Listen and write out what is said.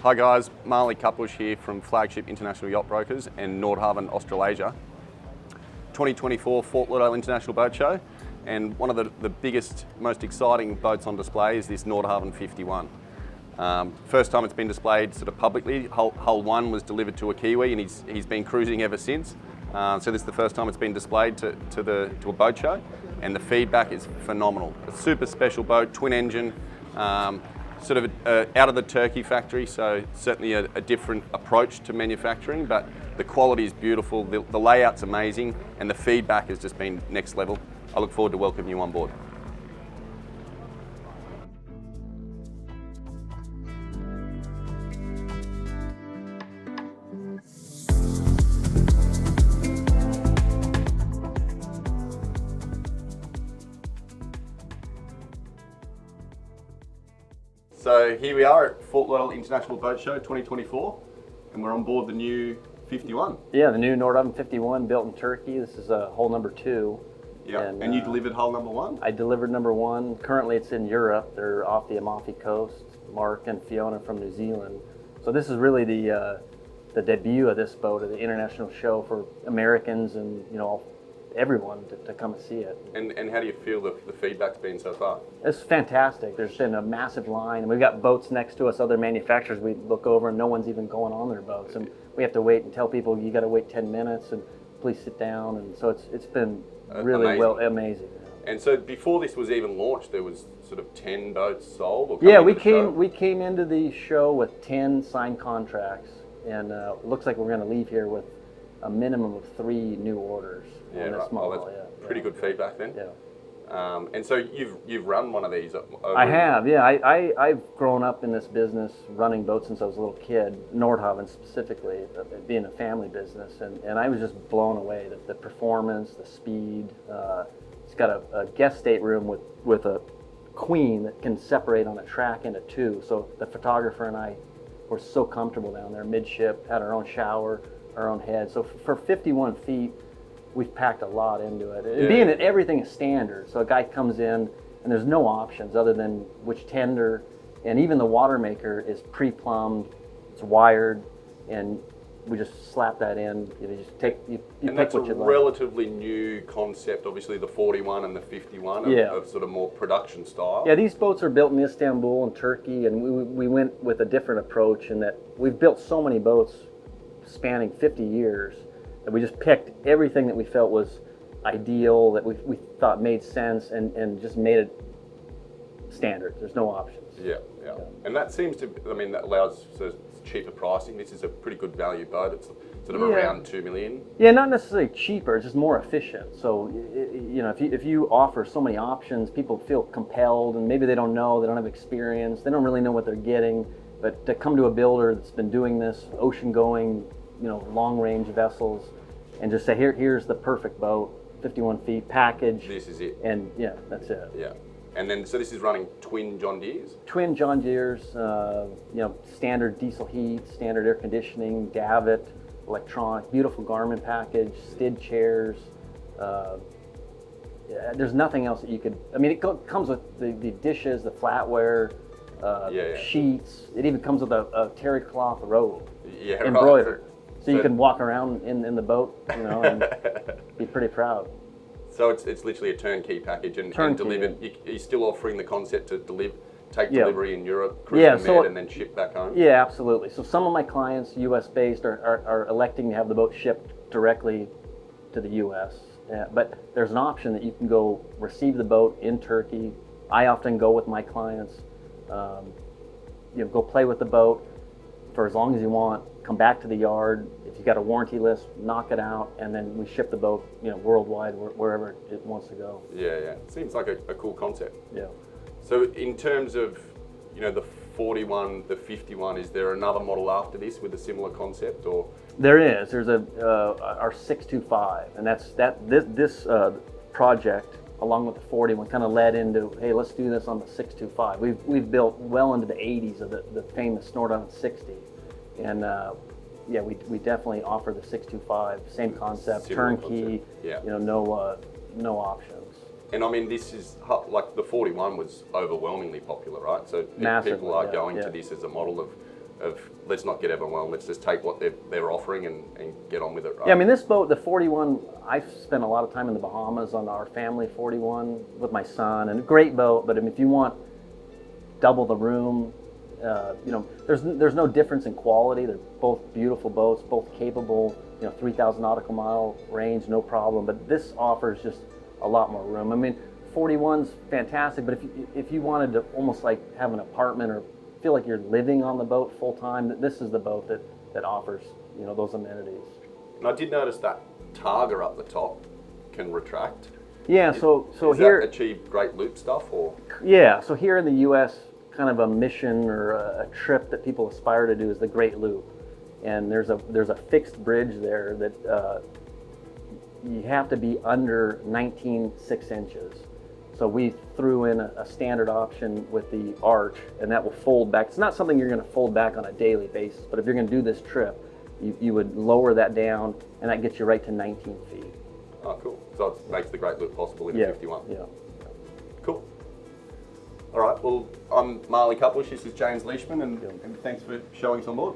Hi guys, Marley Cutbush here from Flagship International Yacht Brokers and Nordhavn, Australasia. 2024 Fort Lauderdale International Boat Show, and one of the biggest, most exciting boats on display is this Nordhavn 51. First time it's been displayed sort of publicly. Hull 1 was delivered to a Kiwi and he's been cruising ever since. So this is the first time it's been displayed to a boat show, and the feedback is phenomenal. A super special boat, twin engine, sort of out of the turnkey factory, so certainly a different approach to manufacturing, but the quality is beautiful, the layout's amazing, and the feedback has just been next level. I look forward to welcoming you on board. So here we are at Fort Lauderdale International Boat Show 2024, and we're on board the new 51. Yeah, the new Nordhavn 51 built in Turkey. This is hull number 2. Yeah, and you delivered hull number 1? I delivered number 1. Currently it's in Europe. They're off the Amalfi Coast. Mark and Fiona from New Zealand. So this is really the debut of this boat at the international show for Americans and everyone to come and see it. And how do you feel the feedback's been so far? It's fantastic. There's been a massive line, and we've got boats next to us, other manufacturers we look over and no one's even going on their boats, and we have to wait and tell people you got to wait 10 minutes and please sit down, and so it's been really amazing. And so before this was even launched, there was sort of 10 boats sold? Or yeah, we came into the show with 10 signed contracts, and it looks like we're going to leave here with a minimum of 3 new orders on this model. Well, that's pretty good feedback then. Yeah. And so you've run one of these over I have, yeah. I've grown up in this business running boats since I was a little kid, Nordhavn specifically, being a family business, and I was just blown away. The performance, the speed. It's got a guest stateroom with a queen that can separate on a track into 2. So the photographer and I were so comfortable down there, midship, had our own shower, our own head. So for 51 feet, we've packed a lot into it. Yeah. Being that everything is standard, so a guy comes in and there's no options other than which tender, and even the water maker is pre-plumbed, it's wired, and we just slap that in. You just pick what you like. And that's a relatively new concept, obviously the 41 and the 51 of sort of more production style. Yeah, these boats are built in Istanbul and Turkey, and we went with a different approach in that we've built so many boats spanning 50 years that we just picked everything that we felt was ideal, that we thought made sense, and just made it standard. There's no options. Yeah. And that seems to, that allows sort of cheaper pricing. This is a pretty good value boat. It's sort of around 2 million. Yeah, not necessarily cheaper, it's just more efficient. So, if you offer so many options, people feel compelled, and maybe they don't know, they don't have experience, they don't really know what they're getting. But to come to a builder that's been doing this, ocean-going, long-range vessels, and just say, here's the perfect boat, 51 feet, package. This is it. And yeah, that's it. Yeah. And then, so this is running twin John Deeres? Twin John Deeres, standard diesel heat, standard air conditioning, davit, electronic, beautiful Garmin package, skid chairs. There's nothing else that you could, it comes with the dishes, the flatware, sheets. It even comes with a terry cloth robe, embroidered. So you can walk around in the boat, and be pretty proud. So it's literally a turnkey package and delivered. You're still offering the concept to take delivery in Europe, cruise and then ship back home? Yeah, absolutely. So some of my clients, US based, are electing to have the boat shipped directly to the US. But there's an option that you can go receive the boat in Turkey. I often go with my clients, go play with the boat for as long as you want, come back to the yard. If you got a warranty list, knock it out, and then we ship the boat, worldwide, wherever it wants to go. Yeah. Seems like a cool concept. Yeah. So in terms of, the 41, the 51, is there another model after this with a similar concept, or? There is. There's our 625, and this project, along with the 41, kind of led into, hey, let's do this on the 625. We've built well into the 80s of the famous Nordhavn 60, and we definitely offer the 625, same concept, Similar turnkey, concept. no options. And this is like the 41 was overwhelmingly popular, right? So Massively, people are going to this as a model of let's not get overwhelmed, let's just take what they're offering and get on with it, right? Yeah, I mean, this boat, the 41, I've spent a lot of time in the Bahamas on our family 41 with my son, and a great boat, but I mean, if you want double the room, you know, there's no difference in quality. They're both beautiful boats, both capable, you know, 3,000 nautical mile range, no problem, but this offers just a lot more room. I mean, 41's fantastic, but if you wanted to almost like have an apartment or feel like you're living on the boat full time, this is the boat that offers, you know, those amenities. And I did notice that targa up the top can retract. Yeah, so Does here that achieve great loop stuff, or? Yeah, so here in the U.S., kind of a mission or a trip that people aspire to do is the Great Loop, and there's a fixed bridge there that you have to be under 19 6-inches. So we threw in a standard option with the arch, and that will fold back. It's not something you're going to fold back on a daily basis, but if you're going to do this trip, you would lower that down, and that gets you right to 19 feet. Oh, cool. So it makes the Great Loop possible in a 51. Yeah. Cool. All right, well, I'm Marley Cutbush, this is James Leishman, and thanks for showing us on board.